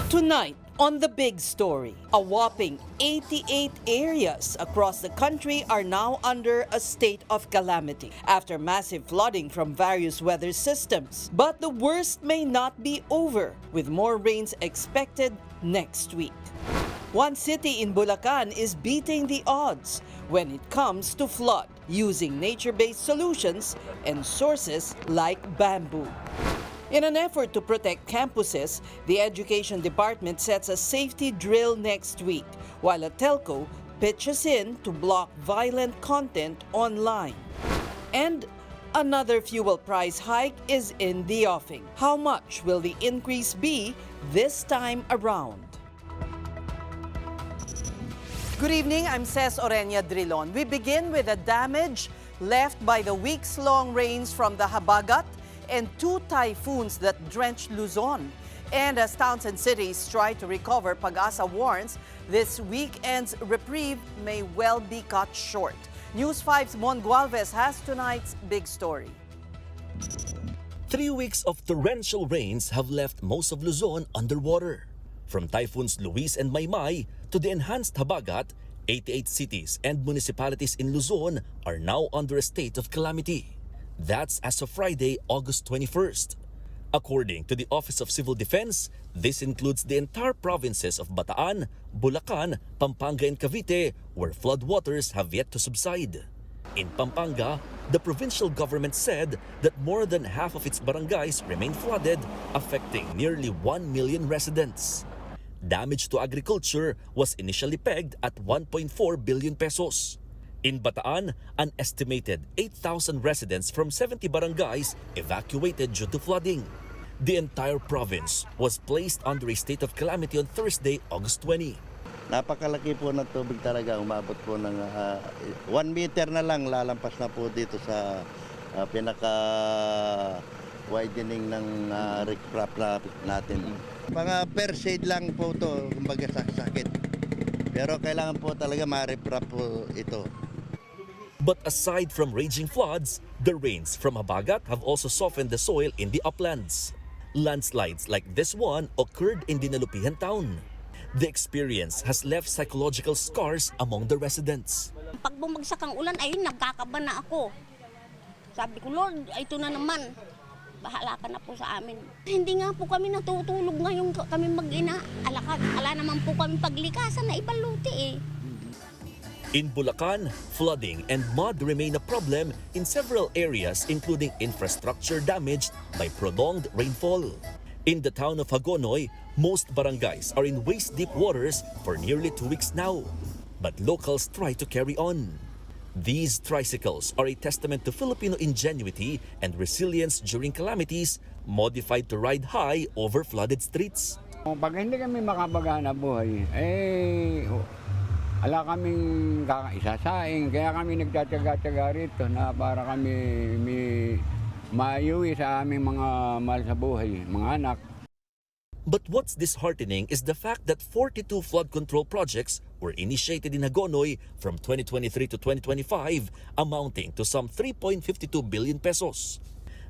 Tonight, on The Big Story, a whopping 88 areas across the country are now under a state of calamity after massive flooding from various weather systems. But the worst may not be over, with more rains expected next week. One city in Bulacan is beating the odds when it comes to flood, using nature-based solutions and sources like bamboo. In an effort to protect campuses, the Education Department sets a safety drill next week, while a telco pitches in to block violent content online. And another fuel price hike is in the offing. How much will the increase be this time around? Good evening, I'm Ces Orenia Drilon. We begin with the damage left by the weeks-long rains from the Habagat and two typhoons that drenched Luzon. And as towns and cities try to recover, Pag-asa warns this weekend's reprieve may well be cut short. News 5's Mon Gualvez has tonight's big story. 3 weeks of torrential rains have left most of Luzon underwater. From typhoons Luis and Maymay to the enhanced Habagat, 88 cities and municipalities in Luzon are now under a state of calamity. That's as of Friday, August 21st. According to the Office of Civil Defense, this includes the entire provinces of Bataan, Bulacan, Pampanga and Cavite, where floodwaters have yet to subside. In Pampanga, the provincial government said that more than half of its barangays remain flooded, affecting nearly 1 million residents. Damage to agriculture was initially pegged at 1.4 billion pesos. In Bataan, an estimated 8,000 residents from 70 barangays evacuated due to flooding. The entire province was placed under a state of calamity on Thursday, August 20. Napakalaki po ng tubig talaga, umabot po ng 1 meter na lang lalampas na po dito sa pinaka-widening ng riprap natin. Mga per shade lang po ito, kumbaga sakit. Pero kailangan po talaga ma-riprap po ito. But aside from raging floods, the rains from Habagat have also softened the soil in the uplands. Landslides like this one occurred in Dinalupihan town. The experience has left psychological scars among the residents. Pag bumagsak ang ulan, ayun, nagkakaba na ako. Sabi ko, Lord, ito na naman. Bahala ka na po sa amin. Hindi nga po kami natutulog ngayon kami mag-ina. Ala naman po kami paglikasan na ibaluti eh. In Bulacan, flooding and mud remain a problem in several areas, including infrastructure damaged by prolonged rainfall. In the town of Hagonoy, most barangays are in waist-deep waters for nearly 2 weeks now. But locals try to carry on. These tricycles are a testament to Filipino ingenuity and resilience during calamities, modified to ride high over flooded streets. Pag hindi kami makapaghanap buhay, ala kaming kakaisasaing, kaya kami nagtatyaga-tyaga rito na para kami maiuwi sa aming mga mahal sa buhay, mga anak. But what's disheartening is the fact that 42 flood control projects were initiated in Hagonoy from 2023 to 2025, amounting to some 3.52 billion pesos.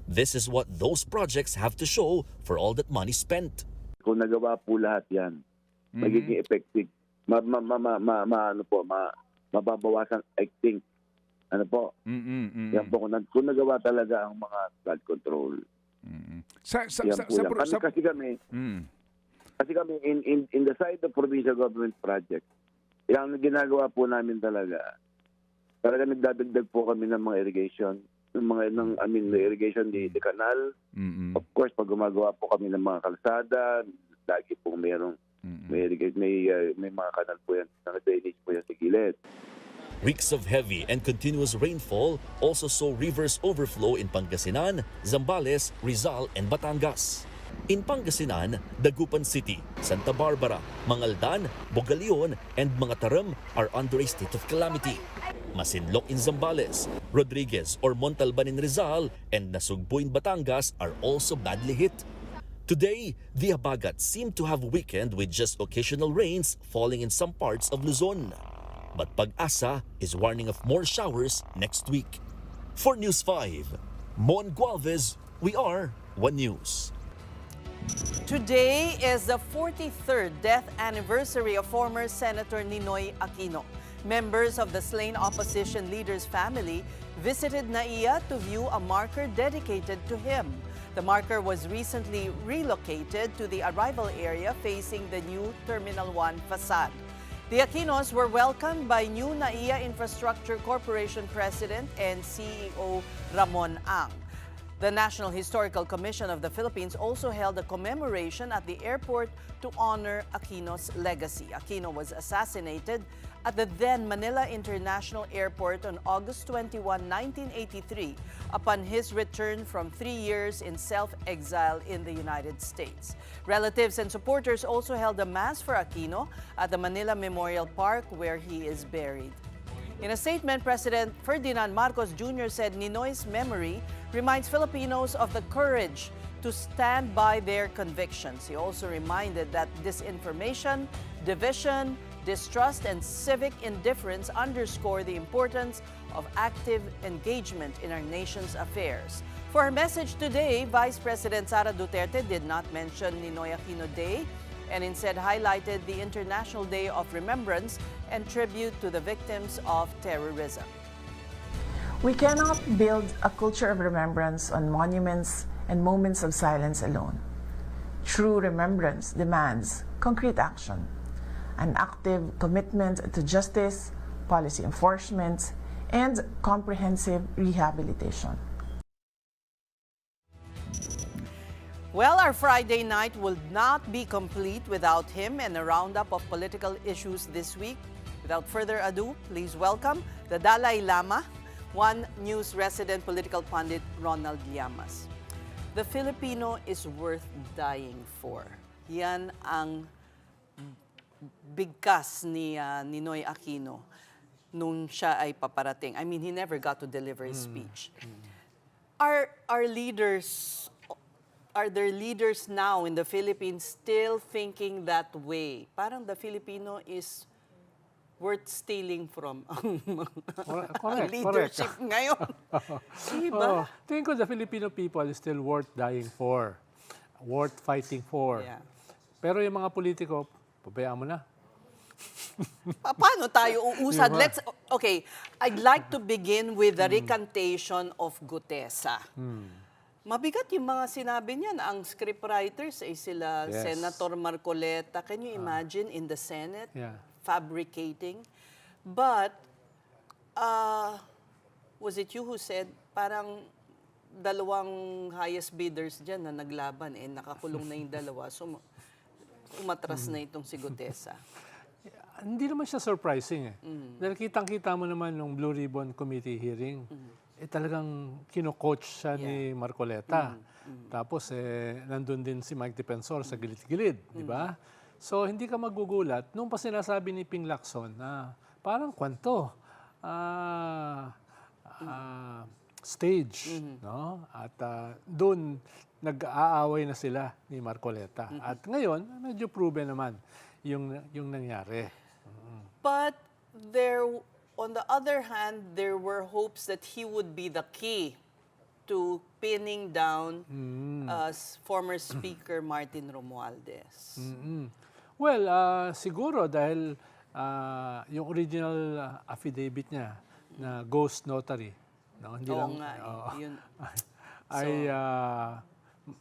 This is what those projects have to show for all that money spent. Kung nagawa po lahat yan, magiging effective. Mababawasan, I think. Ano po? Yan po, kung nagawa talaga ang mga flood control. Kasi kami in the side of provincial government project, yung ginagawa po namin talaga nagdadagdag po kami ng mga irrigation, irrigation di canal. Of course, pag gumagawa po kami ng mga kalsada, lagi pong may mga kanal po yan, drainage po yan sa gilid. Weeks of heavy and continuous rainfall also saw rivers overflow in Pangasinan, Zambales, Rizal, and Batangas. In Pangasinan, Dagupan City, Santa Barbara, Mangaldan, Bogalion, and Mangatarem are under a state of calamity. Masinloc in Zambales, Rodriguez or Montalban in Rizal, and Nasugbu in Batangas are also badly hit. Today, the Habagat seemed to have weakened with just occasional rains falling in some parts of Luzon. But Pag-asa is warning of more showers next week. For News 5, Mon Gualvez, we are One News. Today is the 43rd death anniversary of former Senator Ninoy Aquino. Members of the slain opposition leader's family visited NAIA to view a marker dedicated to him. The marker was recently relocated to the arrival area facing the new Terminal 1 facade. The Aquinos were welcomed by new NAIA Infrastructure Corporation President and CEO Ramon Ang. The National Historical Commission of the Philippines also held a commemoration at the airport to honor Aquino's legacy. Aquino was assassinated at the then Manila International Airport on August 21, 1983, upon his return from 3 years in self-exile in the United States. Relatives and supporters also held a mass for Aquino at the Manila Memorial Park, where he is buried. In a statement, President Ferdinand Marcos Jr. said Ninoy's memory reminds Filipinos of the courage to stand by their convictions. He also reminded that disinformation, division, distrust, and civic indifference underscore the importance of active engagement in our nation's affairs. For her message today, Vice President Sara Duterte did not mention Ninoy Aquino Day and instead highlighted the International Day of Remembrance and tribute to the victims of terrorism. We cannot build a culture of remembrance on monuments and moments of silence alone. True remembrance demands concrete action, an active commitment to justice, policy enforcement, and comprehensive rehabilitation. Well, our Friday night will not be complete without him and a roundup of political issues this week. Without further ado, please welcome the Dalai Lama, One News resident political pundit Ronald Llamas. The Filipino is worth dying for. Yan ang bigkas ni Ninoy Aquino nung siya ay paparating. I mean, he never got to deliver his speech. Are there leaders now in the Philippines still thinking that way? Parang the Filipino is worth stealing from ang Correct, leadership ngayon. Diba? Tingin ko the Filipino people is still worth dying for, worth fighting for. Yeah. Pero yung mga politiko, pabayaan mo na. Paano tayo uusad? Diba? Okay, I'd like to begin with the recantation of Gutesa. Mabigat yung mga sinabi niyan. Ang scriptwriters ay sila Yes. Senator Marcoleta. Can you imagine in the Senate? Yeah. Fabricating. But, was it you who said, parang dalawang highest bidders dyan na naglaban, nakakulong na yung dalawa. So, umatras na itong si Gutesa. Hindi naman siya surprising eh. Dahil kitang-kita mo naman nung Blue Ribbon Committee hearing, talagang kino-coach siya ni Marcoleta. Tapos nandun din si Mike Defensor sa gilid-gilid, di ba? So hindi ka magugulat nung pa sinasabi ni Ping Lacson na parang kwanto, stage, no? At doon nag-aaway na sila ni Marcoleta. At ngayon, medyo proven naman yung nangyari. But on the other hand, there were hopes that he would be the key to pinning down former Speaker Martin Romualdez. Well, siguro dahil yung original affidavit niya na ghost notary, no? Hindi lang, Yun. ay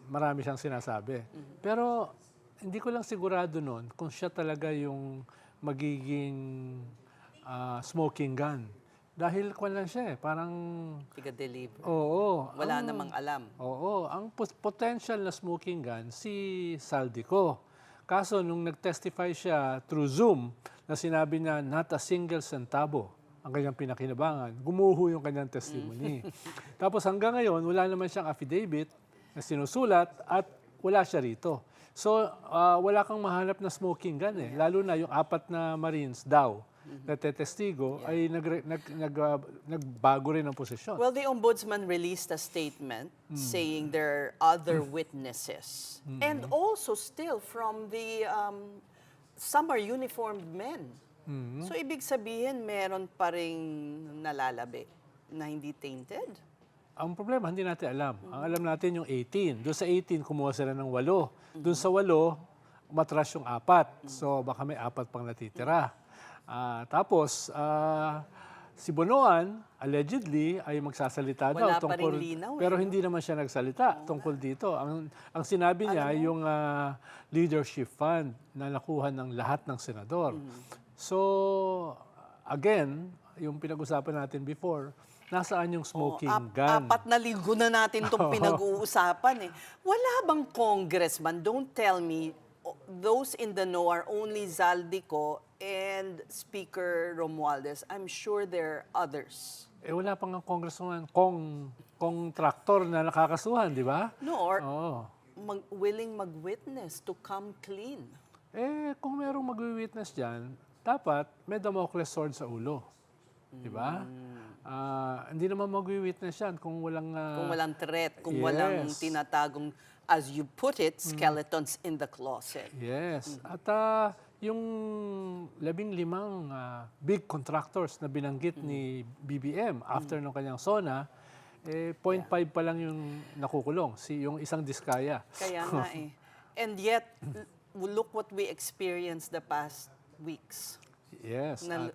marami siyang sinasabi. Pero hindi ko lang sigurado noon kung siya talaga yung magiging smoking gun. Dahil kwan lang siya parang... Tiga-deliver. Oo. Wala namang alam. Oo. Ang potential na smoking gun, si Saldico. Kaso nung nag-testify siya through Zoom, na sinabi niya not a single centavo ang kanyang pinakinabangan, gumuho yung kanyang testimony. Tapos hanggang ngayon, wala naman siyang affidavit na sinusulat at wala siya rito. So, wala kang mahanap na smoking gun eh. Lalo na yung 4 na Marines daw na tetestigo ay nagbago rin ang posisyon. Well, the Ombudsman released a statement saying there are other witnesses. And also still from the, some are uniformed men. So, ibig sabihin, meron pa ring nalalabi na hindi tainted? ang problema, hindi natin alam. Ang alam natin yung 18. Doon sa 18, kumuha sila ng 8. Doon sa 8, umatras yung 4. So, baka may 4 pang natitira. Tapos, si Bonoan, allegedly, ay magsasalita Wala daw pa rin linaw, pero hindi naman siya nagsalita tungkol dito. Ang sinabi niya, yung leadership fund na nakuha ng lahat ng senador. So, again, yung pinag-usapan natin before, nasaan yung smoking gun? 4 na linggo na natin itong pinag-uusapan eh. Wala bang congressman? Don't tell me, those in the know are only Zaldico and Speaker Romualdez. I'm sure there are others. Wala pang ang congressman, contractor na nakakasuhan, di ba? No, or Oo. willing mag-witness to come clean. Kung merong mag-witness dyan, dapat may Damocles sword sa ulo. Di ba? Hindi naman mag-witness yan kung walang... Kung walang threat, kung yes. walang tinatagong, as you put it, skeletons in the closet. Yes. At yung 15 big contractors na binanggit ni BBM after ng kanyang SONA, 0.5 pa lang yung nakukulong, yung isang diskaya. Kaya nga eh. And yet, look what we experienced the past weeks. Yes. Na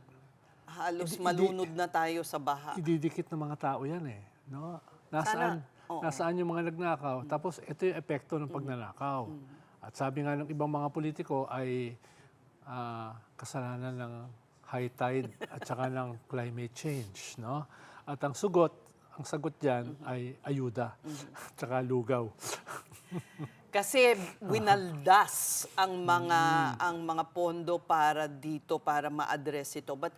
halos malunod na tayo sa baha. Ididikit ng mga tao yan eh. No? Nasaan yung mga nagnakaw? Tapos ito yung epekto ng pagnanakaw. At sabi nga ng ibang mga politiko ay kasalanan ng high tide at saka ng climate change. No? At ang sagot dyan ay ayuda at saka lugaw. Kasi winaldas ang mga pondo para dito, para ma-address ito. But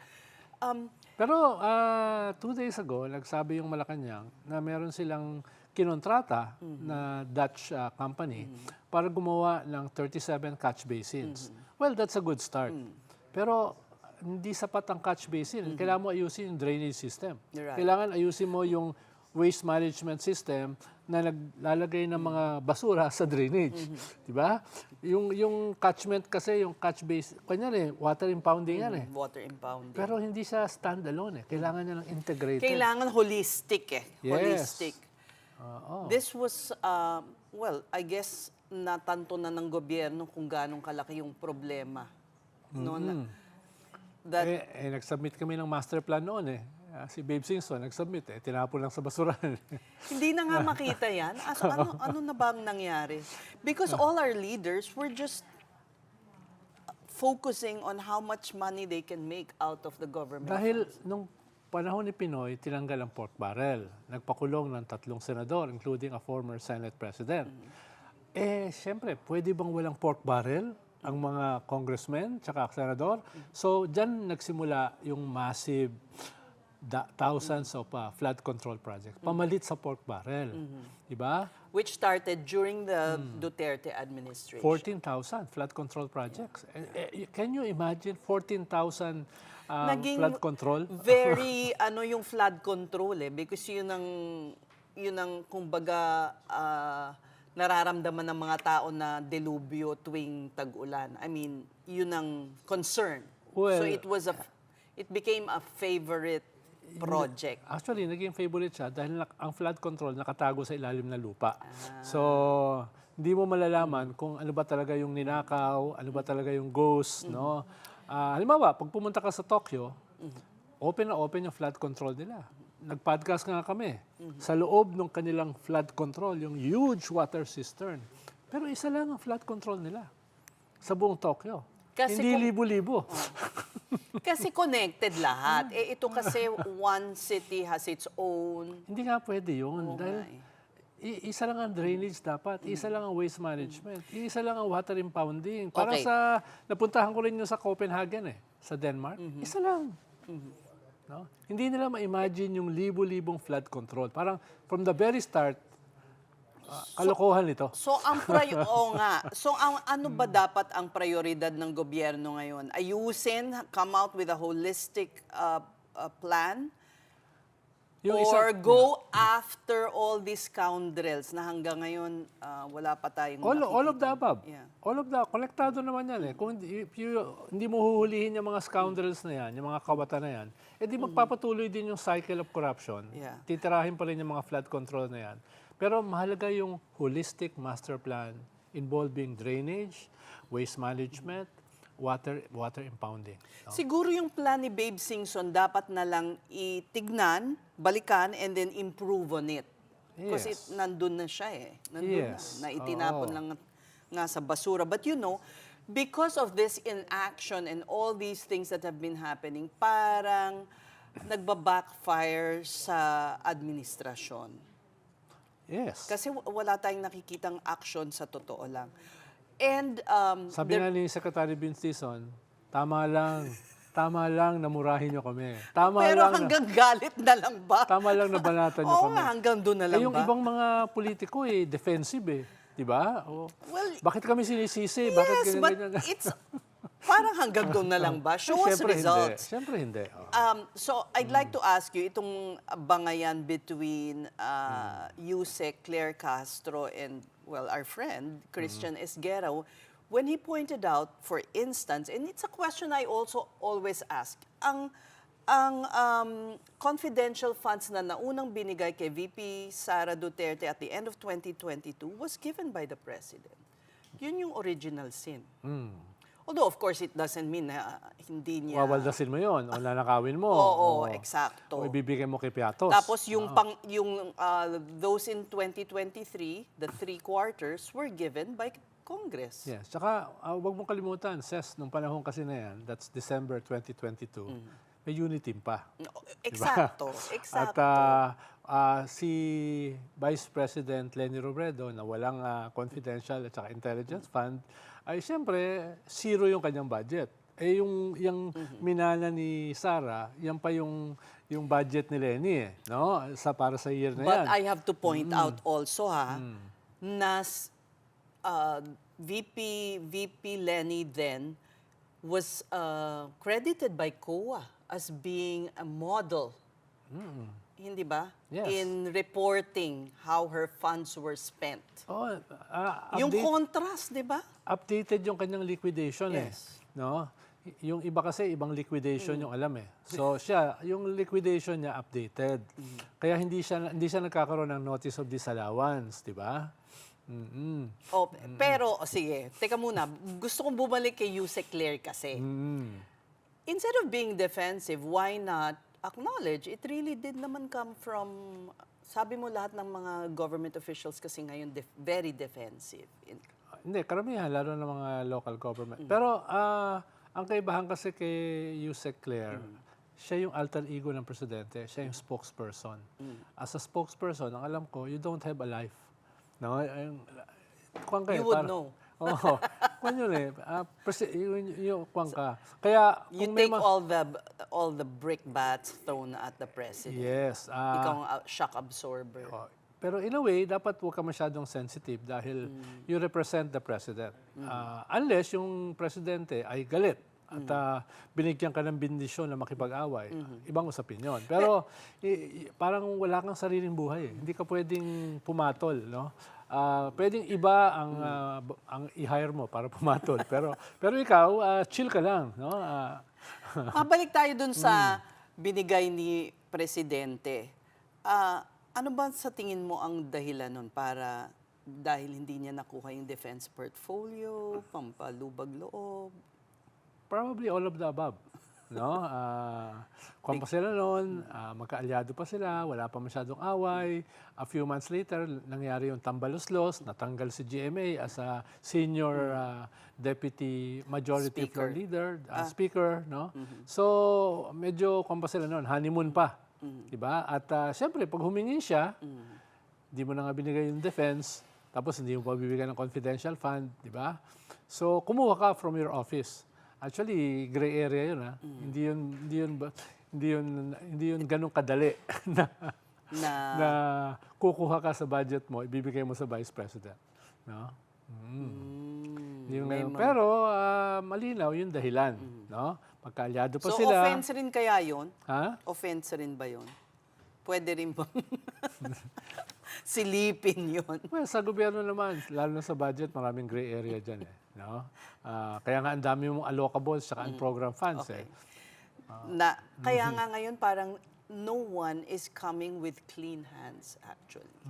Pero 2 days ago, nagsabi yung Malacanang na meron silang kinontrata na Dutch company para gumawa ng 37 catch basins. Well, that's a good start. Pero hindi sapat ang catch basin. Kailangan mo ayusin yung drainage system. Right. Kailangan ayusin mo yung waste management system na naglalagay ng mga basura sa drainage. Di ba? Yung catchment kasi, yung catch base, kanya water impounding yan eh. water impounding. Pero hindi siya standalone eh. Kailangan niya ng integrated. Kailangan holistic eh. Yes. Holistic. This was, well, I guess, natanto na ng gobyerno kung gaano kalaki yung problema. No, Nag-submit kami ng master plan noon eh. Si Babe Singson nag-submit eh. Tinapon lang sa basurahan. Hindi na nga makita yan. So, ano na bang nangyari? Because all our leaders were just focusing on how much money they can make out of the government. Dahil nung panahon ni Pinoy, tinanggal ang pork barrel. Nagpakulong ng 3 senador, including a former Senate President. Siyempre, pwede bang walang pork barrel ang mga congressmen tsaka senador? So, dyan nagsimula yung massive thousands of flood control projects. Pamalit sa pork barrel. Diba? Which started during the Duterte administration. 14,000 flood control projects. Can you imagine 14,000 flood control? Very, yung flood control eh. Because yun ang kumbaga, nararamdaman ng mga tao na delubyo tuwing tag-ulan. I mean, yun ang concern. Well, so it became a favorite project. Actually, naging favorite siya dahil ang flood control nakatago sa ilalim ng lupa. So, hindi mo malalaman kung ano ba talaga yung ninakaw, ano ba talaga yung ghost, no? Halimbawa, pag pumunta ka sa Tokyo, open na open yung flood control nila. Nag-podcast nga kami sa loob ng kanilang flood control, yung huge water cistern. Pero isa lang ang flood control nila sa buong Tokyo. Kasi hindi libo-libo. Kasi connected lahat. Ito kasi one city has its own. Hindi nga pwede yun. Dahil isa lang ang drainage dapat, isa lang ang waste management, isa lang ang water impounding. Para sa, napuntahan ko rin yun sa Copenhagen sa Denmark, isa lang. No? Hindi nila ma-imagine yung libo-libong flood control. Parang from the very start, kalokohan ito. So ano ba dapat ang prioridad ng gobyerno ngayon? Ayusin, come out with a holistic plan? Or go after all these scoundrels na hanggang ngayon wala pa tayong all of the above. Yeah. All of the, konektado naman yan eh. Kung hindi mo huhulihin yung mga scoundrels na yan, yung mga kawatan na yan, di magpapatuloy din yung cycle of corruption. Yeah. Titirahin pa rin yung mga flood control na yan. Pero mahalaga yung holistic master plan involving drainage, waste management, water impounding. No? Siguro yung plan ni Babe Singson dapat na lang itignan, balikan, and then improve on it. Kasi Yes. nandun na siya eh. Nandun Yes. na itinapon Oo. lang nga sa basura. But you know, because of this inaction and all these things that have been happening, parang nagba-backfire sa administrasyon. Yes. Kasi wala tayong nakikitang action sa totoo lang. And Sabi nga ni Secretary Vince Dizon, tama lang na murahin nyo kami. pero hanggang galit na lang ba? Tama lang na banatan nyo Oo kami. nga, hanggang doon na lang Yung ba? ibang mga politiko defensive eh. Di ba? Well, Bakit kami sinisisi? Bakit yes, but ganyan? it's parang hanggang doon na lang ba? Show us results. Siyempre hindi. So, I'd like to ask you, itong bangayan between Yusek Claire Castro and, well, our friend, Christian Esguerra, when he pointed out, for instance, and it's a question I also always ask, ang confidential funds na naunang binigay kay VP Sara Duterte at the end of 2022 was given by the President. Yun yung original sin. Although, of course, it doesn't mean na hindi niya... Wawaldasin mo yun o nanakawin mo. Oo, eksakto. O ibibigay mo kay Piatos. Tapos yung those in 2023, the 3 quarters were given by Congress. Yes. Tsaka, huwag mong kalimutan, SES, nung panahon kasi na yan, that's December 2022, may unity pa. Eksakto, At eksakto. si Vice President Leni Robredo na walang confidential at saka intelligence fund, ay siyempre, zero yung kanyang budget. Yung minana ni Sara, yan pa yung budget ni Leni no? Para sa year na yan. But I have to point out also na VP Leni then was credited by COA as being a model. Hindi ba? Yes. In reporting how her funds were spent. Yung Update- contrast, di ba? updated yung kanyang liquidation Yes. no? Yung iba kasi ibang liquidation yung alam eh. So siya, yung liquidation niya updated. Kaya hindi siya nagkakaroon ng notice of disallowance, di ba? Oh, pero, sige, teka muna. Gusto kong bumalik kay Yusek Claire kasi. Instead of being defensive, why not acknowledge it really did naman come from, sabi mo lahat ng mga government officials kasi ngayon very defensive. Hindi, karamihan, lalo ng mga local government. Pero ang kaibahan kasi kay Yusek Claire, siya yung alter ego ng presidente, siya yung spokesperson. As a spokesperson, ang alam ko, you don't have a life. No? You would know. Oo. Kung yun eh. Yung kwan ka. Kaya, You kung may take all the brickbats thrown at the president. Yes. Ikaw ang shock absorber. Pero in a way, dapat huwag ka masyadong sensitive dahil you represent the president. Unless yung presidente ay galit at binigyan ka ng bendisyon na makipag-away, ibang usapin yun. Pero parang wala kang sariling buhay. Hindi ka pwedeng pumatol, no? Pwedeng iba ang i-hire mo para pumatol. Pero ikaw, chill ka lang, no? Mabalik tayo dun sa binigay ni presidente. Ano ba sa tingin mo ang dahilan nun para dahil hindi niya nakuha yung defense portfolio, pampalubag loob? Probably all of the above. No? Kung pa sila noon, magkaalyado pa sila, wala pa masyadong away. A few months later, nangyari yung tambalos-los, natanggal si GMA as a senior deputy majority floor leader, speaker. No? So, medyo kung pa sila noon, honeymoon pa. Diba? At siyempre, pag humingi siya, di mo na nga binigay yung defense, tapos hindi mo pa bibigyan ng confidential fund, di ba? So, kumuha ka from your office. Actually, gray area yun, ha? Hindi yun ganun kadali na kukuha ka sa budget mo, ibibigay mo sa vice president. No? Yung ganun. Pero malinaw yung dahilan. No? Magkaalyado pa So, sila. offense rin kaya yun? Ha? Offense rin ba yun? Pwede rin bang silipin yun? Well, sa gobyerno naman, lalo na sa budget, maraming gray area dyan eh. No? Kaya nga ang dami mong allocables at program funds eh. Kaya nga ngayon parang no one is coming with clean hands actually.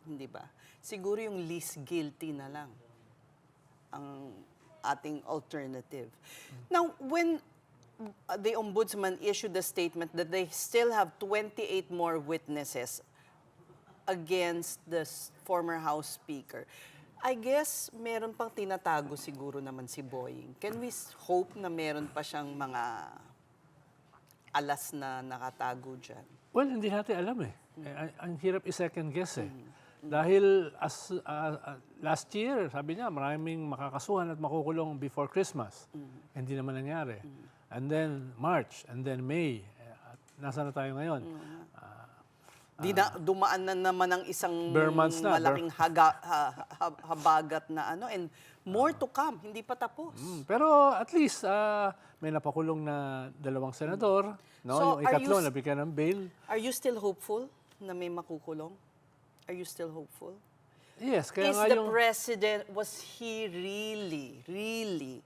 Hindi ba? Siguro yung least guilty na lang ang ating alternative. Now, when the Ombudsman issued a statement that they still have 28 more witnesses against the former House Speaker, I guess meron pang tinatago siguro naman si Boying. Can we hope na meron pa siyang mga alas na nakatago dyan? Well, hindi natin alam eh. Ang hirap i-second guess eh. Dahil last year, sabi niya, maraming makakasuhan at makukulong before Christmas. Hindi naman nangyari. And then March, and then May. Nasaan na tayo ngayon? Dumaan na naman ang isang Bare months na, malaking habagat na ano, and more to come, hindi pa tapos. Pero at least may napakulong na 2 senador. No? So, yung ikatlo, nabigyan ng bail. Are you still hopeful na may makukulong? Are you still hopeful? Yes, kaya Is nga the yung... president, was he really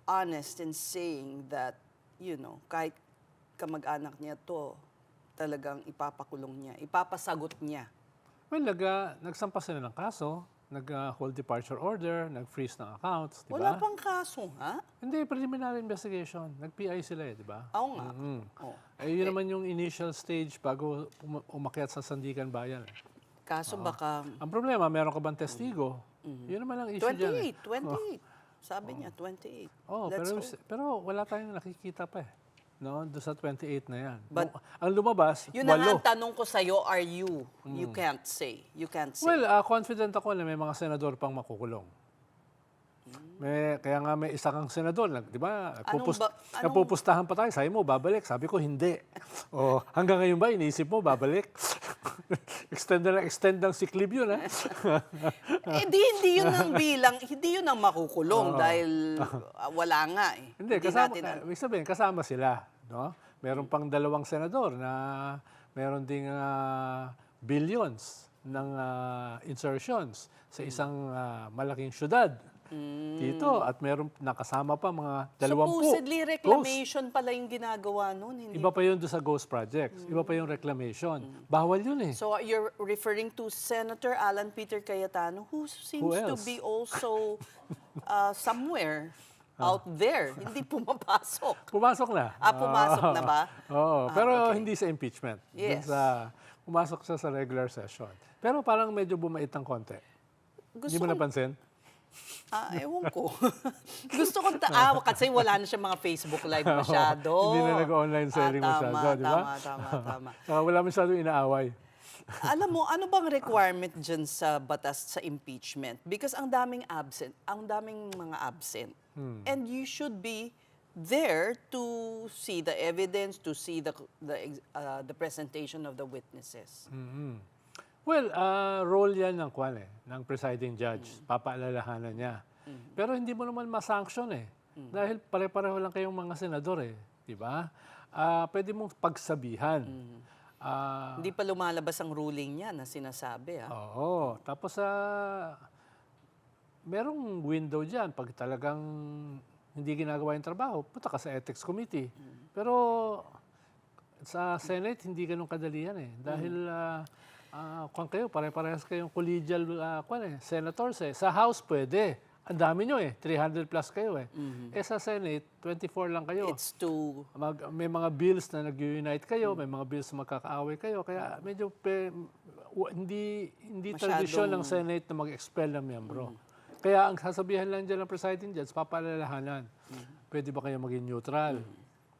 honest in saying that, you know, kahit kamag-anak niya to, talagang ipapakulong niya, ipapasagot niya? Well, nagsampa sila ng kaso, nag-hold departure order, nag-freeze ng accounts, di ba? Wala pang kaso, ha? Hindi, preliminary investigation. Nag-PI sila eh, di ba? Oo nga. Oh. Yun naman yung initial stage bago umakyat sa Sandigan Bayan. Kaso baka Ang problema, meron ka bang testigo? Yun naman ang issue dyan eh. 28. Sabi niya, 28. Oh, Let's hope. pero wala tayong nakikita pa eh. No, doon sa 28 na yan. But, ang lumabas, yun na nga 8. ang tanong ko sa'yo, are you? You can't say. You can't say. Well, confident ako na may mga senador pang makukulong. Kaya nga may isa kang senador, di ba? Napupustahan pa tayo, sabi mo, babalik. Sabi ko, hindi. Hanggang ngayon ba, iniisip mo, babalik? extend ng sick leave yun, ha? Hindi yun ang bilang, hindi yun ang makukulong dahil wala nga eh. Hindi, ibig sabihin, kasama sila. No? Meron pang 2 senador na meron ding billions ng insertions sa isang malaking syudad dito. At meron nakasama pa mga 20. Supposedly reclamation pala yung ginagawa nun. Hindi. Iba pa yun doon sa ghost projects. Iba pa yung reclamation. Bawal yun eh. So you're referring to Senator Alan Peter Cayetano, who seems to be also somewhere out there. Hindi pumapasok. Pumasok na. Pumasok na ba? Oo, pero okay. hindi sa impeachment. Yes. Pumasok siya sa regular session. Pero parang medyo bumait ng konti. Hindi mo napansin? Ewan ko. Gusto ko, kasi wala na siya mga Facebook Live masyado. Hindi na nag-online selling masyado, di ba? Tama. Wala masyadong inaaway. Alam mo, ano bang requirement dyan sa batas sa impeachment? Because ang daming mga absent. And you should be there to see the evidence, to see the presentation of the witnesses. Well, role yan ng presiding judge. Papaalalahanan niya. Pero hindi mo naman ma-sanction eh. Dahil pare-pareho lang kayong mga senador eh. Di ba? Pwede mong pagsabihan. Hindi pa lumalabas ang ruling niya na sinasabi. Oo. Tapos, merong window dyan. Pag talagang hindi ginagawa yung trabaho, punta ka sa ethics committee. Pero sa Senate, hindi ganun kadali yan eh. Dahil kung kayo, pare-parehas kayong collegial senators eh. Sa House pwede. Ang dami nyo eh. 300 plus kayo eh. Sa Senate, 24 lang kayo. It's too... May mga bills na nag-unite kayo, may mga bills na magkakaaway kayo. Kaya medyo hindi tradisyon ng Senate na mag-expel ng miyembro. Kaya ang sasabihan lang dyan ng presiding judge, papalalahanan. Pwede ba kayo maging neutral?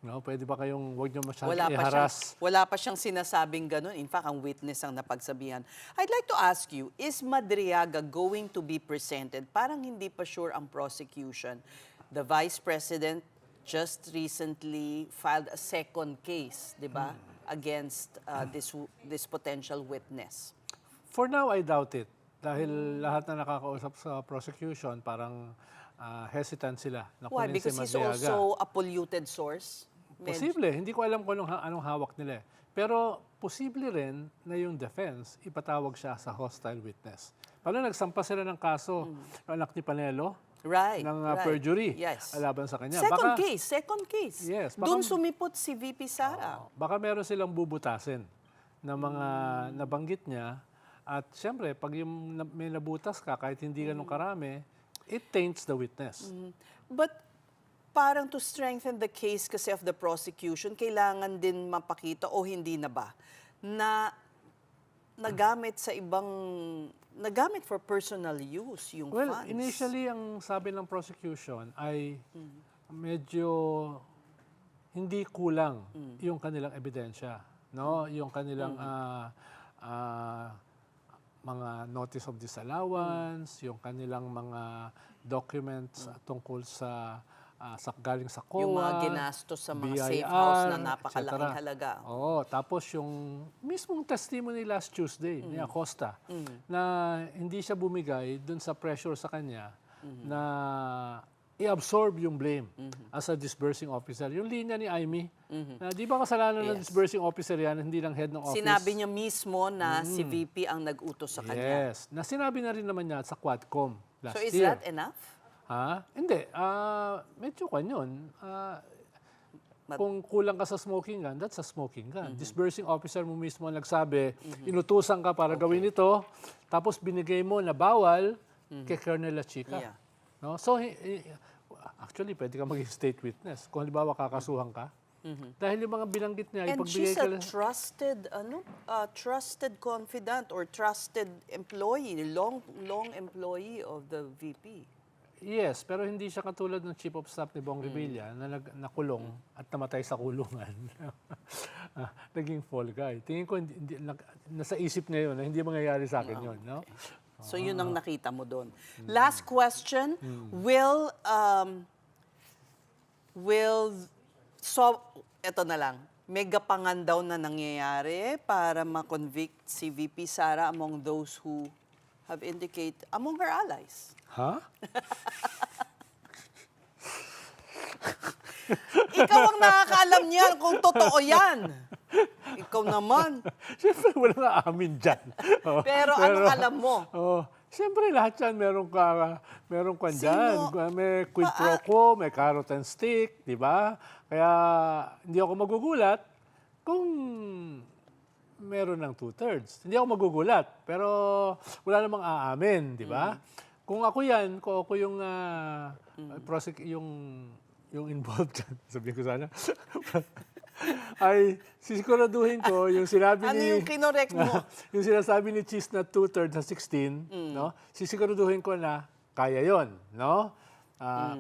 No, pwede ba kayong huwag nyo masyadong i-harass? Wala pa siyang sinasabing ganun. In fact, ang witness ang napagsabihan. I'd like to ask you, is Madriaga going to be presented? Parang hindi pa sure ang prosecution. The Vice President just recently filed a second case, di ba? Against this potential witness. For now, I doubt it. Dahil lahat na nakakausap sa prosecution, parang hesitant sila na Why? kunin si Because he's Madriaga. also a polluted source? Posible. Hindi ko alam kung anong hawak nila eh. Pero posible rin na yung defense, ipatawag siya sa hostile witness. Paano nagsampa sila ng kaso, yung anak ni Panelo, Right. ng right. perjury Yes. laban sa kanya. Second case. Yes, Doon sumipot si VP Sara. Baka meron silang bubutasin na mga nabanggit niya. At siyempre, pag yung may nabutas ka, kahit hindi ganun karami, it taints the witness. But parang to strengthen the case kasi of the prosecution, kailangan din mapakita o hindi na ba na nagamit for personal use yung Well, funds. initially, ang sabi ng prosecution ay medyo hindi kulang yung kanilang ebidensya. No? Yung kanilang mga notice of disallowance, yung kanilang mga documents tungkol sa galing sa COA, Yung mga ginastos sa mga safe BIR, house na napakalaking etc. halaga. Oo, tapos yung mismong testimony last Tuesday ni Acosta na hindi siya bumigay dun sa pressure sa kanya na i-absorb yung blame as a disbursing officer. Yung linya ni Amy, na di ba kasalanan ng disbursing officer yan, hindi lang head ng office? Sinabi niya mismo na si VP ang nag-utos sa kanya. Yes, na sinabi na rin naman niya sa Quadcom last So is year. that enough? Hindi. Medyo kwan yun. Kung kulang ka sa smoking gun, that's a smoking gun. Disbursing officer mo mismo ang nagsabi, inutusan ka para gawin ito, tapos binigay mo na bawal kay Colonel La Chica. Yeah. No? So, actually, pwede ka maging state witness. Kung halimbawa kakasuhan ka, dahil yung mga binanggit niya, And ipagbigay she's ka a trusted confidant or trusted employee, long employee of the VP. Yes, pero hindi siya katulad ng Chief of Staff ni Bong Revilla na nakulong at namatay sa kulungan. Naging fall guy. Tingin ko, nasa isip niya yun, na hindi mangyayari sa akin yun. No? So yun ang nakita mo doon. Last question, eto na lang, megapangan daw na nangyayari para ma-convict si VP Sara among those who have indicated, among her allies. Ha? Ikaw ang nakakaalam niyan kung totoo yan. Ikaw naman. Siyempre, walang aamin dyan. Pero anong alam mo? Siyempre, lahat yan meron ka dyan. May quid pro quo, may carrot and stick, di ba? Kaya hindi ako magugulat kung meron ng 2/3. Hindi ako magugulat, pero wala namang aamin, di ba? Kung ako yan, kung ako yung yung involved dyan, sabihin ko sana, ay sisiguraduhin ko yung sinabi Ano yung kinorek mo? yung sinasabi ni Cheese na 2/3 sa 16, no? Sisiguraduhin ko na kaya yon, no?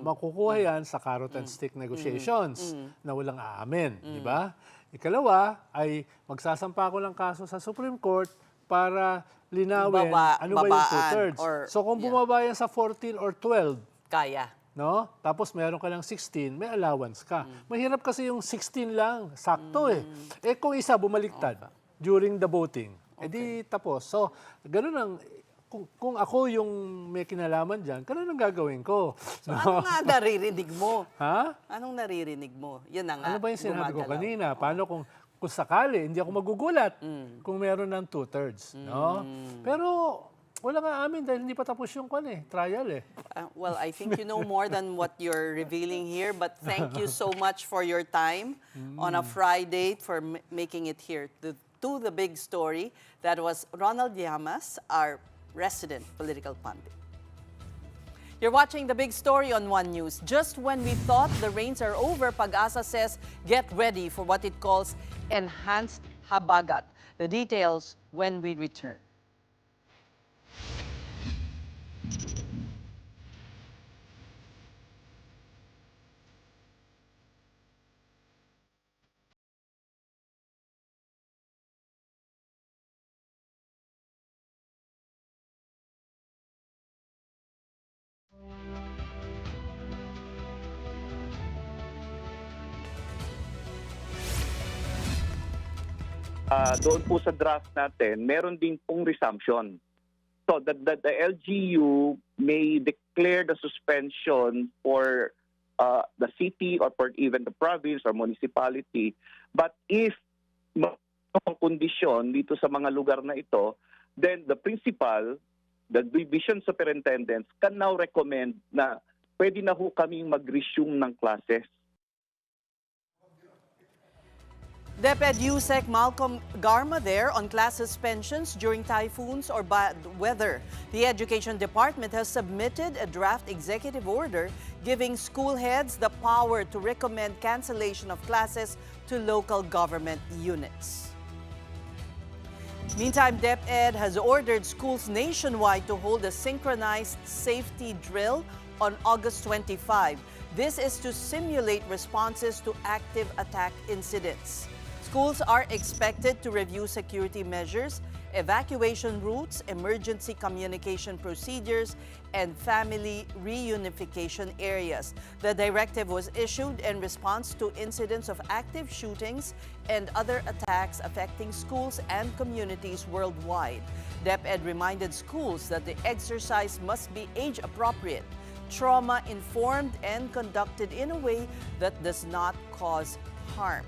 Makukuha yan sa carrot and stick negotiations na walang aamin, di ba? Ikalawa ay magsasampa ko ng kaso sa Supreme Court para linawin ano ba yung 2/3. So kung bumaba yan sa 14 or 12, Kaya. no? Tapos meron ka ng 16, may allowance ka. Mahirap kasi yung 16 lang, sakto eh. Eh kung isa bumaliktad during the voting, edi tapos. So, ganun ang, kung ako yung may kinalaman dyan, ganun ang gagawin ko. So, ano nga naririnig mo? Ha? Anong naririnig mo? Yun na nga. Ano ba yung sinabi ko gumagalaw. kanina? Paano kung sakali, hindi ako magugulat kung meron ng 2/3, no? Pero wala nga amin dahil hindi pa tapos yung trial eh. Well, I think you know more than what you're revealing here, but thank you so much for your time on a Friday for making it here to the big story. That was Ronald Llamas, our resident political pundit. You're watching The Big Story on One News. Just when we thought the rains are over, Pag-asa says get ready for what it calls enhanced habagat. The details when we return. Doon po sa draft natin, meron din pong resumption. So the LGU may declare the suspension for the city or even the province or municipality. But if ang kondisyon dito sa mga lugar na ito, then the principal, the division superintendents can now recommend na pwede na ho kaming mag-resume ng classes. DepEd USEC Malcolm Garma there on class suspensions during typhoons or bad weather. The Education Department has submitted a draft executive order giving school heads the power to recommend cancellation of classes to local government units. Meantime, DepEd has ordered schools nationwide to hold a synchronized safety drill on August 25. This is to simulate responses to active attack incidents. Schools are expected to review security measures, evacuation routes, emergency communication procedures, and family reunification areas. The directive was issued in response to incidents of active shootings and other attacks affecting schools and communities worldwide. DepEd reminded schools that the exercise must be age-appropriate, trauma-informed, and conducted in a way that does not cause harm.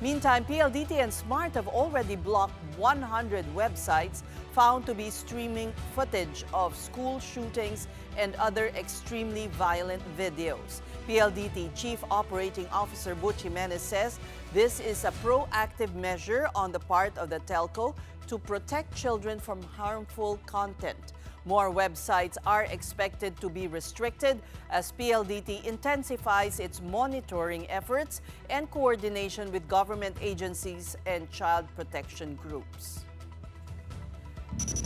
Meantime, PLDT and SMART have already blocked 100 websites found to be streaming footage of school shootings and other extremely violent videos. PLDT Chief Operating Officer Butch Jimenez says this is a proactive measure on the part of the telco to protect children from harmful content. More websites are expected to be restricted as PLDT intensifies its monitoring efforts and coordination with government agencies and child protection groups.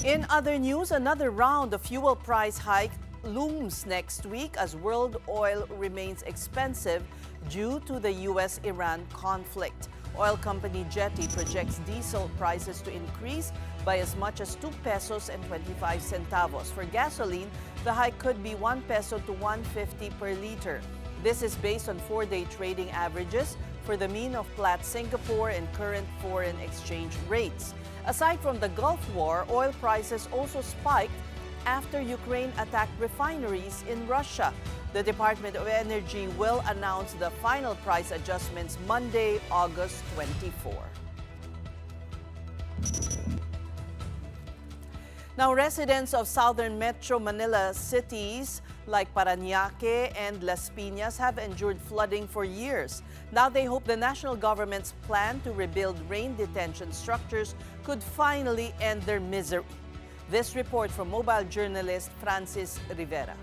In other news, another round of fuel price hike looms next week as world oil remains expensive due to the U.S.-Iran conflict. Oil company Jetty projects diesel prices to increase by as much as 2 pesos and 25 centavos. For gasoline, the hike could be 1 peso to 1.50 per liter. This is based on 4-day trading averages for the mean of Platts Singapore and current foreign exchange rates. Aside from the Gulf War, oil prices also spiked after Ukraine attacked refineries in Russia. The Department of Energy will announce the final price adjustments Monday, August 24. Now, residents of southern Metro Manila cities like Parañaque and Las Piñas have endured flooding for years. Now they hope the national government's plan to rebuild rain detention structures could finally end their misery. This report from mobile journalist Francis Rivera.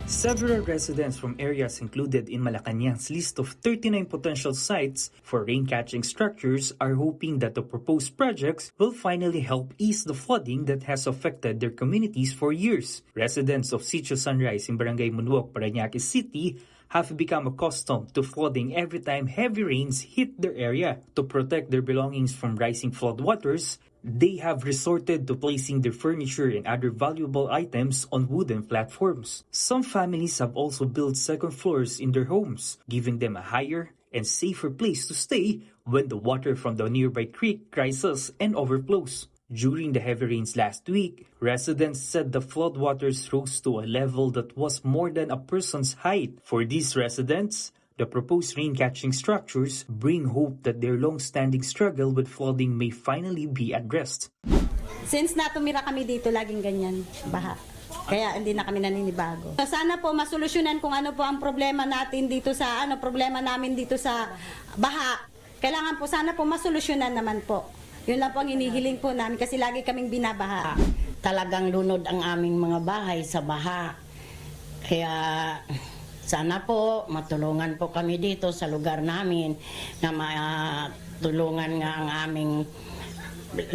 Several residents from areas included in Malacañang's list of 39 potential sites for rain-catching structures are hoping that the proposed projects will finally help ease the flooding that has affected their communities for years. Residents of Sitio Sunrise in Barangay Munwok, Parañaque City have become accustomed to flooding every time heavy rains hit their area. To protect their belongings from rising floodwaters, they have resorted to placing their furniture and other valuable items on wooden platforms. Some families have also built second floors in their homes, giving them a higher and safer place to stay when the water from the nearby creek rises and overflows. During the heavy rains last week, residents said the floodwaters rose to a level that was more than a person's height. For these residents, the proposed rain-catching structures bring hope that their long-standing struggle with flooding may finally be addressed. Since natumira kami dito, laging ganyan, baha. Kaya hindi na kami naninibago. So sana po masolusyonan kung ano po ang problema natin dito sa problema namin dito sa baha. Kailangan po sana po masolusyonan naman po. Yun lang po ang hinihiling po namin kasi lagi kaming binabaha. Talagang lunod ang aming mga bahay sa baha. Kaya sana po matulungan po kami dito sa lugar namin na matulungan nga ang aming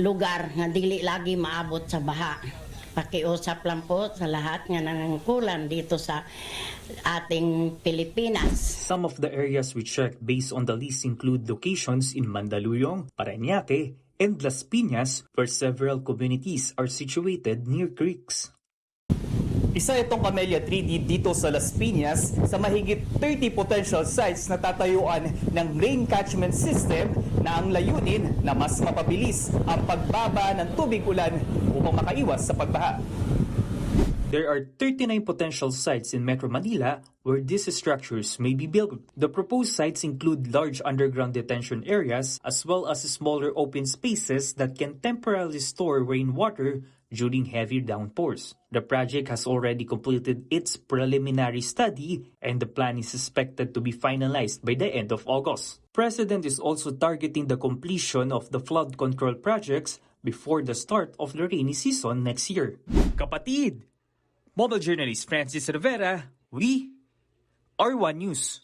lugar na dili lagi maabot sa baha. Pakiusap lang po sa lahat nga nangangkulan dito sa ating Pilipinas. Some of the areas we checked based on the list include locations in Mandaluyong, Parañaque, and Las Piñas where several communities are situated near creeks. Isa itong Camellia 3D dito sa Las Piñas sa mahigit 30 potential sites na tatayuan ng rain catchment system na ang layunin na mas mapabilis ang pagbaba ng tubig ulan upang makaiwas sa pagbaha. There are 39 potential sites in Metro Manila where these structures may be built. The proposed sites include large underground detention areas as well as smaller open spaces that can temporarily store rainwater during heavy downpours. The project has already completed its preliminary study and the plan is expected to be finalized by the end of August. President is also targeting the completion of the flood control projects before the start of the rainy season next year. Kapatid! Mobile journalist Francis Rivera, we are One News.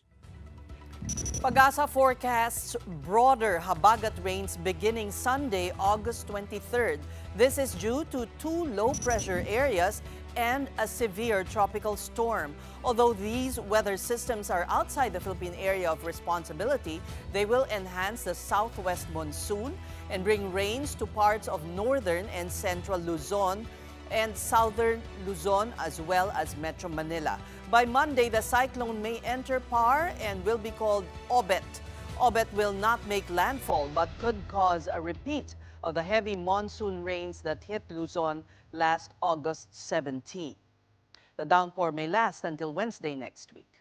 Pag-asa forecasts broader habagat rains beginning Sunday, August 23rd. This is due to two low-pressure areas and a severe tropical storm. Although these weather systems are outside the Philippine area of responsibility, they will enhance the southwest monsoon and bring rains to parts of northern and central Luzon and southern Luzon as well as Metro Manila. By Monday, the cyclone may enter PAR and will be called Obet. Obet will not make landfall but could cause a repeat of the heavy monsoon rains that hit Luzon last August 17. The downpour may last until Wednesday next week.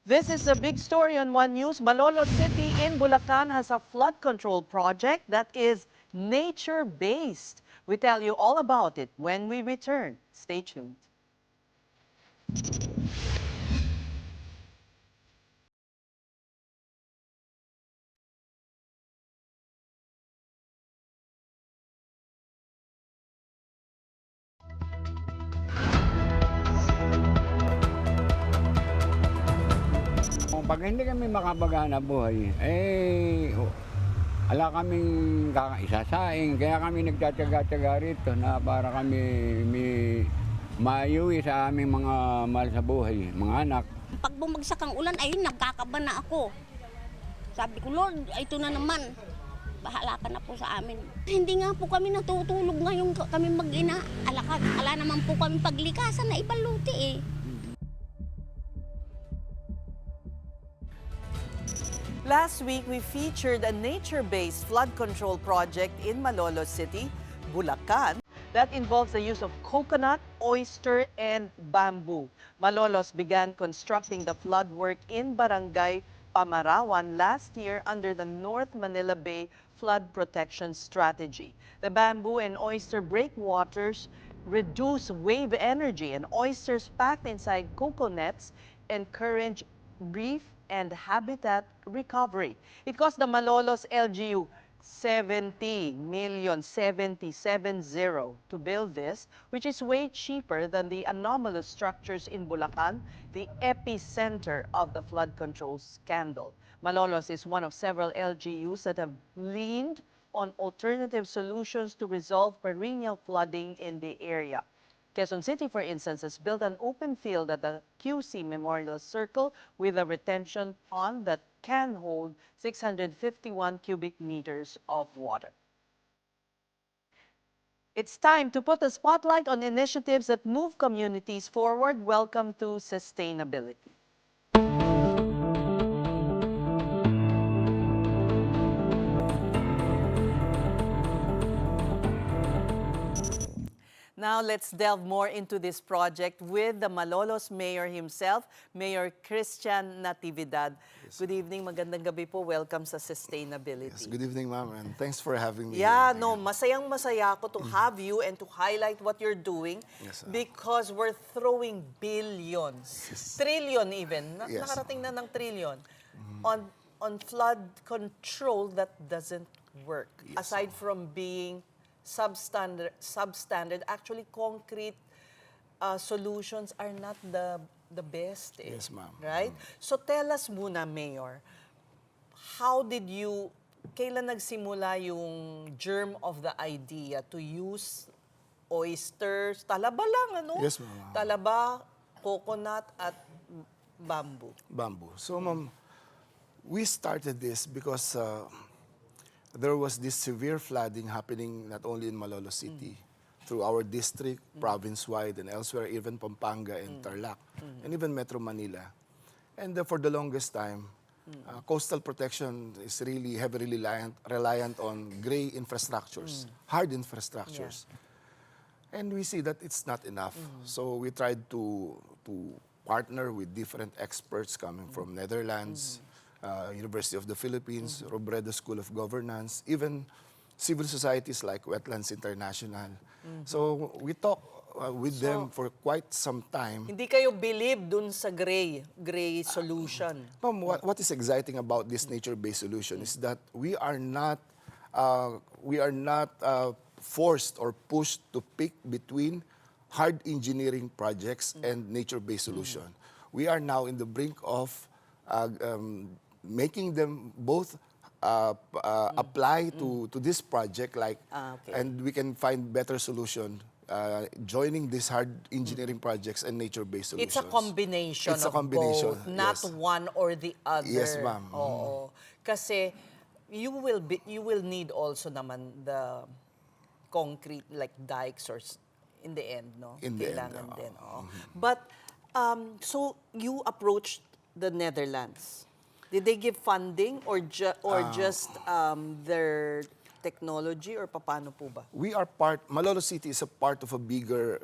This is a big story on One News. Malolos City in Bulacan has a flood control project that is nature-based. We tell you all about it when we return. Stay tuned. Pag hindi kami makapaghanap buhay, ala kaming kakaisasaing. Kaya kami nagtatyaga-tyaga rito na para kami mayuwi sa aming mga mahal sa buhay, mga anak. Pag bumagsak ang ulan, ayun, nagkakaba na ako. Sabi ko, Lord, ito na naman. Bahala ka na po sa amin. Hindi nga po kami natutulog ngayon kami mag-ina. Ala naman po kami paglikasan na ibaluti eh. Last week, we featured a nature-based flood control project in Malolos City, Bulacan, that involves the use of coconut, oyster, and bamboo. Malolos began constructing the flood work in Barangay Pamarawan last year under the North Manila Bay Flood Protection Strategy. The bamboo and oyster breakwaters reduce wave energy, and oysters packed inside coconuts encourage reef and habitat recovery. It cost the Malolos LGU 70,770 to build this, which is way cheaper than the anomalous structures in Bulacan, the epicenter of the flood control scandal. Malolos is one of several LGUs that have leaned on alternative solutions to resolve perennial flooding in the area. Quezon City, for instance, has built an open field at the QC Memorial Circle with a retention pond that can hold 651 cubic meters of water. It's time to put a spotlight on initiatives that move communities forward. Welcome to Sustainability. Now let's delve more into this project with the Malolos Mayor himself, Mayor Christian Natividad. Yes. Good evening, magandang gabi po. Welcome sa Sustainability. Yes, good evening, ma'am, and thanks for having me. Yeah, no, masayang-masaya ako to have you and to highlight what you're doing, Yes, because we're throwing billions, trillion even, Yes. nakarating na ng trillion, on flood control that doesn't work. Yes. Aside from being substandard, actually concrete solutions are not the best. Yes, ma'am. Right? So tell us muna, Mayor, kailan nagsimula yung germ of the idea to use oysters, talaba lang, ano? Yes, ma'am. Talaba, coconut, at bamboo. Bamboo. So, ma'am, we started this because there was this severe flooding happening not only in Malolos City, through our district, province-wide, and elsewhere, even Pampanga and Tarlac, and even Metro Manila. And for the longest time, coastal protection is really heavily reliant on gray infrastructures, hard infrastructures. And we see that it's not enough. So we tried to partner with different experts coming from Netherlands, University of the Philippines, Robredo School of Governance, even civil societies like Wetlands International. So we talked with them for quite some time. Hindi kayo believe dun sa gray solution. Ma'am, what is exciting about this nature-based solution is that we are not forced or pushed to pick between hard engineering projects and nature-based solution. We are now in the brink of making them both apply to this project, and we can find better solution joining these hard engineering projects and nature-based solutions. It's a combination It's a of combination, both, not yes. one or the other. Yes, ma'am. Oo. Kasi you will need also naman the concrete like dikes or in the end, no? In the end, Kailangan din. Oo. But so you approached the Netherlands. Did they give funding or just their technology or paano po ba? We are Malolo City is a part of a bigger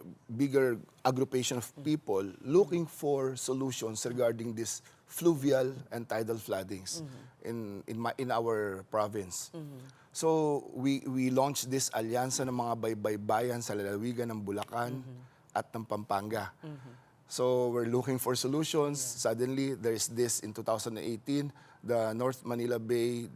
aggregation of people looking for solutions regarding this fluvial and tidal floodings in our province. So we launched this alyansa ng mga baybaybayan sa lalawigan ng Bulacan at ng Pampanga. So we're looking for solutions. Suddenly there's this in 2018, the North Manila Bay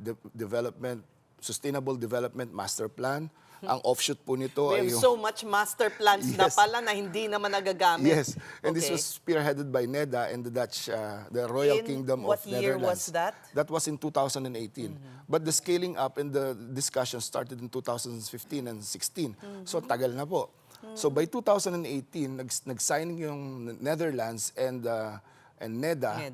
Sustainable Development Master Plan. Ang offshoot po nito We ay have so much master plans na Yes. pala na hindi naman nagagamit. Yes, and this was spearheaded by NEDA and the Dutch, the Royal In Kingdom what of year Netherlands. was that? That was in 2018. But the scaling up and the discussion started in 2015 and 16. So tagal na po. So by 2018, nag-signing yung Netherlands and NEDA.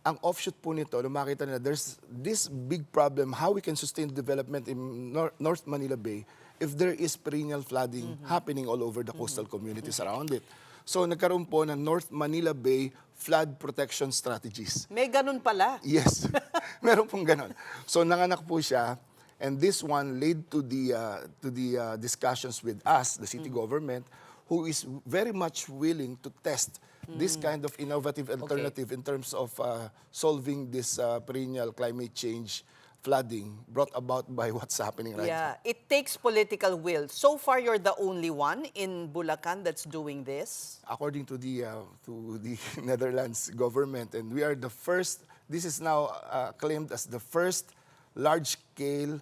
Ang offshoot po nito, lumakita na there's this big problem how we can sustain development in North Manila Bay if there is perennial flooding happening all over the coastal communities around it. So nagkaroon po ng North Manila Bay Flood Protection Strategies. May ganun pala. Yes, meron pong ganon. So nanganak po siya, and this one led to the discussions with us, the city government, who is very much willing to test this kind of innovative alternative in terms of solving this perennial climate change flooding brought about by what's happening right now. It takes political will. So far, you're the only one in Bulacan that's doing this. According to the Netherlands government, and we are the first. This is now claimed as the first large-scale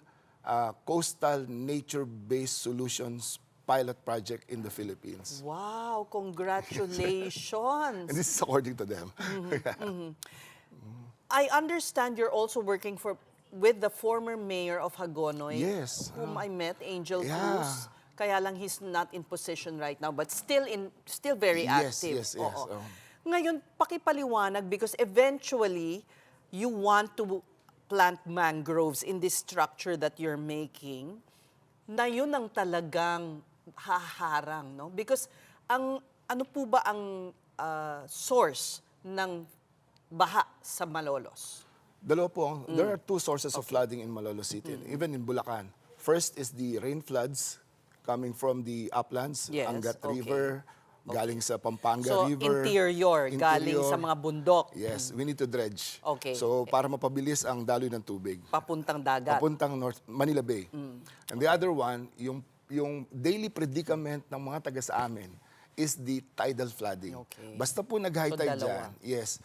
coastal nature-based solutions pilot project in the Philippines. Wow, congratulations. And this is according to them. I understand you're also working with the former mayor of Hagonoy, Yes. whom I met, Angel Cruz. Kaya lang he's not in position right now, but still very active. Yes. Oo. Ngayon, pakipaliwanag because eventually you want to plant mangroves in this structure that you're making na yun ang talagang haharang, no? Because ano po ba ang source ng baha sa Malolos? Dalawa po. There are two sources of flooding in Malolo City, even in Bulacan. First is the rain floods coming from the uplands, Yes, Angat okay. River, galing sa Pampanga So, River. interior, galing sa mga bundok. Yes, we need to dredge. Okay. So, para mapabilis ang daloy ng tubig. Papuntang dagat. Papuntang North Manila Bay. And the other one, yung daily predicament ng mga taga sa amin is the tidal flooding. Okay. Basta po nag-high So, tide dalawa. dyan, yes,